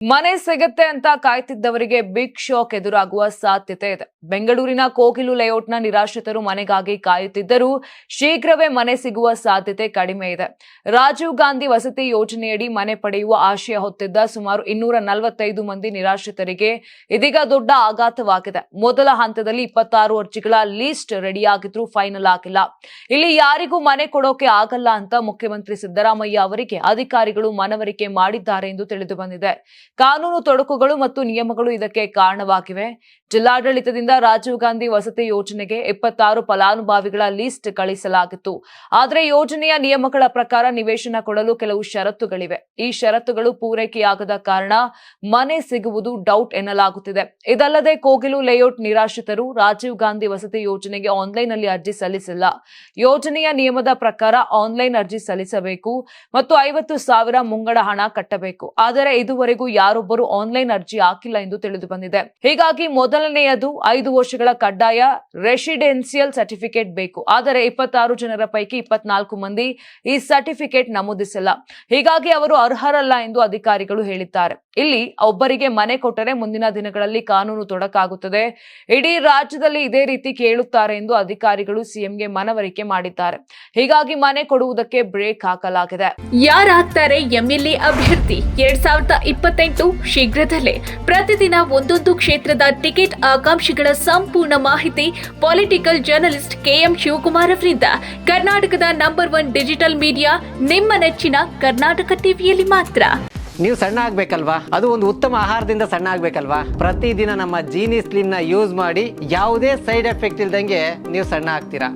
ಮನೆ ಸಿಗುತ್ತೆ ಅಂತ ಕಾಯ್ತಿದ್ದವರಿಗೆ ಬಿಗ್ ಶಾಕ್ ಎದುರಾಗುವ ಸಾಧ್ಯತೆ ಇದೆ. ಬೆಂಗಳೂರಿನ ಕೋಗಿಲು ಲೇಔಟ್ನ ನಿರಾಶ್ರಿತರು ಮನೆಗಾಗಿ ಕಾಯುತ್ತಿದ್ದರೂ ಶೀಘ್ರವೇ ಮನೆ ಸಿಗುವ ಸಾಧ್ಯತೆ ಕಡಿಮೆ ಇದೆ. ರಾಜೀವ್ ಗಾಂಧಿ ವಸತಿ ಯೋಜನೆಯಡಿ ಮನೆ ಪಡೆಯುವ ಆಶಯ ಹೊತ್ತಿದ್ದ ಸುಮಾರು 245 ಮಂದಿ ನಿರಾಶ್ರಿತರಿಗೆ ಇದೀಗ ದೊಡ್ಡ ಆಘಾತವಾಗಿದೆ. ಮೊದಲ ಹಂತದಲ್ಲಿ 26 ಅರ್ಜಿಗಳ ಲೀಸ್ಟ್ ರೆಡಿಯಾಗಿದ್ರೂ ಫೈನಲ್ ಆಗಿಲ್ಲ. ಇಲ್ಲಿ ಯಾರಿಗೂ ಮನೆ ಕೊಡೋಕೆ ಆಗಲ್ಲ ಅಂತ ಮುಖ್ಯಮಂತ್ರಿ ಸಿದ್ದರಾಮಯ್ಯ ಅವರಿಗೆ ಅಧಿಕಾರಿಗಳು ಮನವರಿಕೆ ಮಾಡಿದ್ದಾರೆ ಎಂದು ತಿಳಿದು ಬಂದಿದೆ. ಕಾನೂನು ತೊಡಕುಗಳು ಮತ್ತು ನಿಯಮಗಳು ಇದಕ್ಕೆ ಕಾರಣವಾಗಿವೆ. ಜಿಲ್ಲಾಡಳಿತದಿಂದ ರಾಜೀವ್ ಗಾಂಧಿ ವಸತಿ ಯೋಜನೆಗೆ 26 ಫಲಾನುಭವಿಗಳ ಲಿಸ್ಟ್ ಕಳಿಸಲಾಗಿತ್ತು. ಆದರೆ ಯೋಜನೆಯ ನಿಯಮಗಳ ಪ್ರಕಾರ ನಿವೇಶನ ಕೊಡಲು ಕೆಲವು ಷರತ್ತುಗಳಿವೆ. ಈ ಷರತ್ತುಗಳು ಪೂರೈಕೆಯಾಗದ ಕಾರಣ ಮನೆ ಸಿಗುವುದು ಡೌಟ್ ಎನ್ನಲಾಗುತ್ತಿದೆ. ಇದಲ್ಲದೆ ಕೋಗಿಲು ಲೇಔಟ್ ನಿರಾಶ್ರಿತರು ರಾಜೀವ್ ಗಾಂಧಿ ವಸತಿ ಯೋಜನೆಗೆ ಆನ್ಲೈನ್ ನಲ್ಲಿ ಅರ್ಜಿ ಸಲ್ಲಿಸಿಲ್ಲ. ಯೋಜನೆಯ ನಿಯಮದ ಪ್ರಕಾರ ಆನ್ಲೈನ್ ಅರ್ಜಿ ಸಲ್ಲಿಸಬೇಕು ಮತ್ತು 50,000 ಮುಂಗಡ ಹಣ ಕಟ್ಟಬೇಕು. ಆದರೆ ಇದುವರೆಗೂ ಯಾರೊಬ್ಬರು ಆನ್ಲೈನ್ ಅರ್ಜಿ ಹಾಕಿಲ್ಲ ಎಂದು ತಿಳಿದು ಬಂದಿದೆ. ಹೀಗಾಗಿ ಮೊದಲನೆಯದು 5 ವರ್ಷಗಳ ಕಡ್ಡಾಯ ರೆಸಿಡೆನ್ಸಿಯಲ್ ಸರ್ಟಿಫಿಕೇಟ್ ಬೇಕು. ಆದರೆ 26 ಜನರ ಪೈಕಿ 24 ಮಂದಿ ಈ ಸರ್ಟಿಫಿಕೇಟ್ ನಮೂದಿಸಿಲ್ಲ. ಹೀಗಾಗಿ ಅವರು ಅರ್ಹರಲ್ಲ ಎಂದು ಅಧಿಕಾರಿಗಳು ಹೇಳಿದ್ದಾರೆ. ಇಲ್ಲಿ ಒಬ್ಬರಿಗೆ ಮನೆ ಕೊಟ್ಟರೆ ಮುಂದಿನ ದಿನಗಳಲ್ಲಿ ಕಾನೂನು ತೊಡಕಾಗುತ್ತದೆ. ಇಡೀ ರಾಜ್ಯದಲ್ಲಿ ಇದೇ ರೀತಿ ಕೇಳುತ್ತಾರೆ ಎಂದು ಅಧಿಕಾರಿಗಳು ಸಿಎಂಗೆ ಮನವರಿಕೆ ಮಾಡಿದ್ದಾರೆ. ಹೀಗಾಗಿ ಮನೆ ಕೊಡುವುದಕ್ಕೆ ಬ್ರೇಕ್ ಹಾಕಲಾಗಿದೆ. ಯಾರಾಗ್ತಾರೆ ಎಂಎಲ್ಎ ಅಭ್ಯರ್ಥಿ 2028 ಶೀಘ್ರದಲ್ಲೇ ಪ್ರತಿದಿನ ಒಂದೊಂದು ಕ್ಷೇತ್ರದ ಟಿಕೆಟ್ ಆಕಾಂಕ್ಷಿಗಳ ಸಂಪೂರ್ಣ ಮಾಹಿತಿ ಪೊಲಿಟಿಕಲ್ ಜರ್ನಲಿಸ್ಟ್ ಕೆಎಂ ಶಿವಕುಮಾರ್ ಅವರಿಂದ ಕರ್ನಾಟಕದ ನಂಬರ್ 1 ಡಿಜಿಟಲ್ ಮೀಡಿಯಾ ನಿಮ್ಮ ನೆಚ್ಚಿನ ಕರ್ನಾಟಕ ಟಿವಿಯಲ್ಲಿ ಮಾತ್ರ. ನೀವು ಸಣ್ಣ ಆಗ್ಬೇಕಲ್ವಾ? ಅದು ಒಂದು ಉತ್ತಮ ಆಹಾರದಿಂದ ಸಣ್ಣ ಆಗ್ಬೇಕಲ್ವಾ? ಪ್ರತಿದಿನ ನಮ್ಮ ಜೀನಿ ಸ್ಲಿಮ್ ನ ಯೂಸ್ ಮಾಡಿ ಯಾವುದೇ ಸೈಡ್ ಎಫೆಕ್ಟ್ ಇಲ್ದಂಗೆ ನೀವು ಸಣ್ಣ ಆಗ್ತೀರಾ.